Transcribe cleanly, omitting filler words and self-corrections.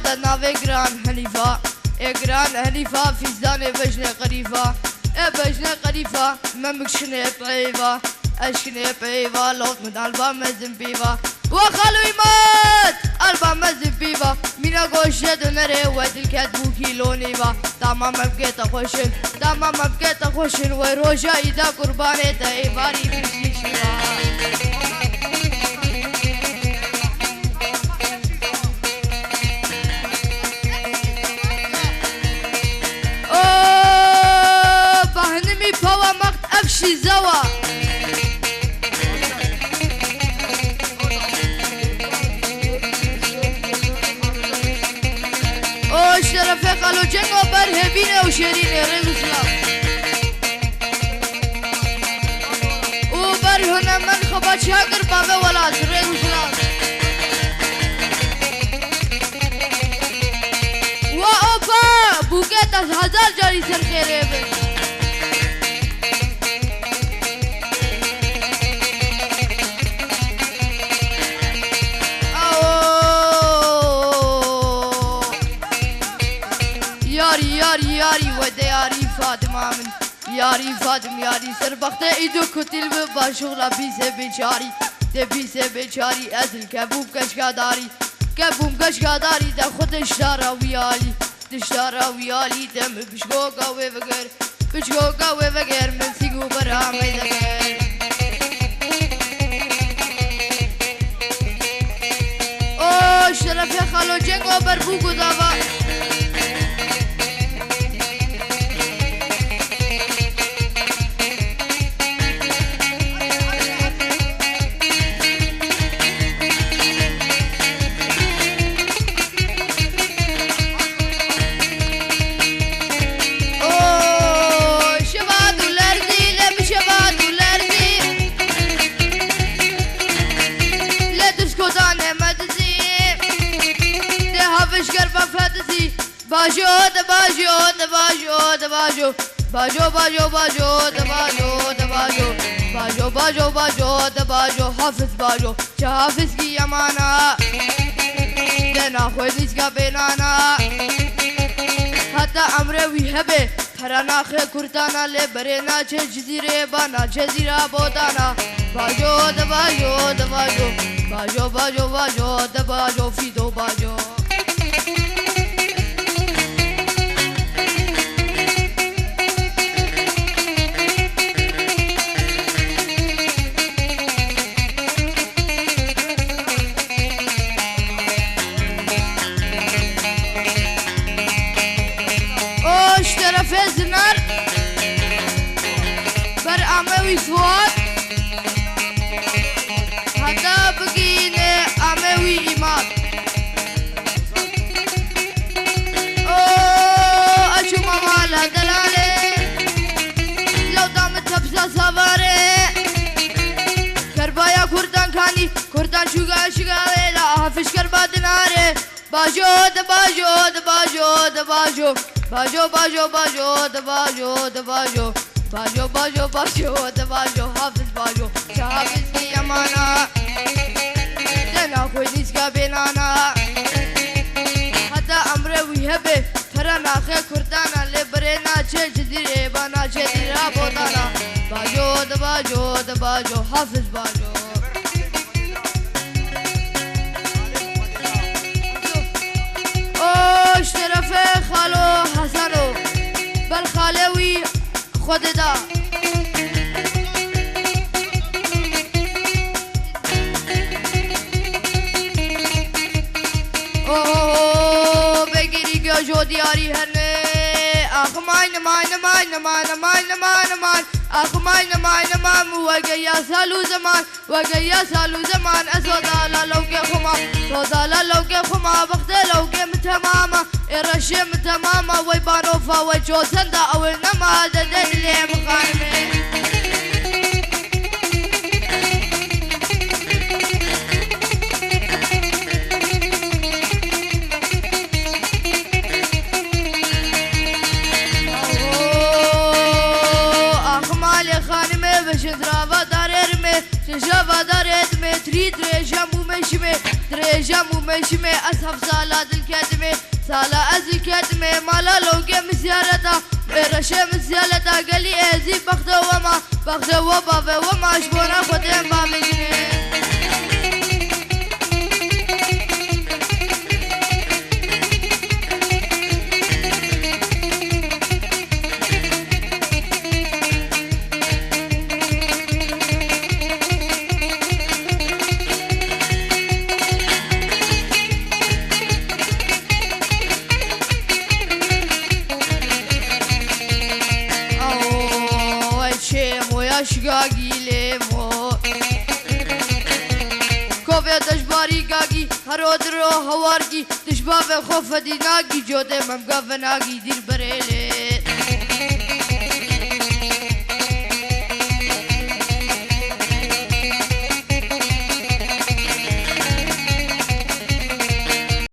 ده ناوی گران حنیفه گران حنیفه فیزدان بجنه قریفه بجنه قریفه ممکشنه پیوه اشکنه پیوه لوت من البا مزن پیوه و خالوی مات البا مزن پیوه مینا گوشه دنره و دل کت بو کیلو نیوه تمام بگیت خوشن تمام بگیت خوشن و روژا ایدا قربانه تا ایواری بیشی شیوه زوا او شرف قالو جنگو برهبینه و شیرینه رزوسلام او برهنه من خبا چاگر بابه ولاد رزوسلام و اوپا بوکت از 1000 جاری سر خیره بی یاری و دیاری فاطمه من یاری فاطمه یاری سر بخت ایدو کتیل به باشغلا بیسه بیچاری ده بیسه بیچاری ازل کبوب کشکاداری کبوب کشکاداری ده خودش دارا ویالی دشدارا ویالی ده بشگو گاوه وگر بشگو گاوه وگر من سیگو برامه دگر او شرف خالو جنگو بر بوگو داوا باجو ده باجو ده باجو ده باجو باجو باجو باجو ده باجو ده باجو باجو باجو باجو ده باجو حافظ باجو چه حافظ کی امانا دنا خودیس کا بینانا حتی امر وی هبه پرانا خه کردانا له برنا چه جزیره بانا جزیره بودانا باجو ده باجو ده باجو باجو باجو باجو ده باجو فیدو باجو فزنر بر عموی فواد حتی بگینه عموی ایمان اوه اشو ماما لدلاله لو دام تبزا سواره کربایا کردان کانی کردان شوگا شوگا ویلا حفش کربا دناره باجو ده باجو ده باجو ده باجو باجو باجو باجو ده باجو ده باجو باجو باجو باجو ده باجو حافظ باجو چه حافظ کی امانا دنا خودیس کا بینانا حتی امر وی هبه ترانا خه کردانا لبرنا چه جزیره بانا چه دیرا بودانا باجو ده باجو ده باجو حافظ باجو اوش طرف خالو حسنو بل خالوی خود دا اوه بگیری گوشو دیاری هنه آخ ماین ماین ماین ماین ماین ماین ماین آخ ماین ماین ماین وگیا سالو زمان وگیا سالو زمان اسودالا لوگه خما سودالا لوگه خما وقت لوگه متماما ارشم تماما وی بانوفا وی جوزندا اول نما ددن لی مخانمه شجرا و دارم شجرا و دارم تريد رجام ومشمه درێژەم و مەژمێ ئەس هەف سالا دڵکەتمێ سالا ئەزی کەتمێ مالا لەوگێ مزیارەتە بێرەشێ مزیالەتە گەلی ئێزی بەختەوەما بەختەوە بەڤێوەماش بۆ نەخۆتێن بابێنێ شگاگیلێمۆ کۆڤێ دەژباری گاگی هەرۆ درۆ هەوارگی دژبابێ خۆفەدی ناگی جۆدێ مەمگە بەناگی دیر بەرێلێ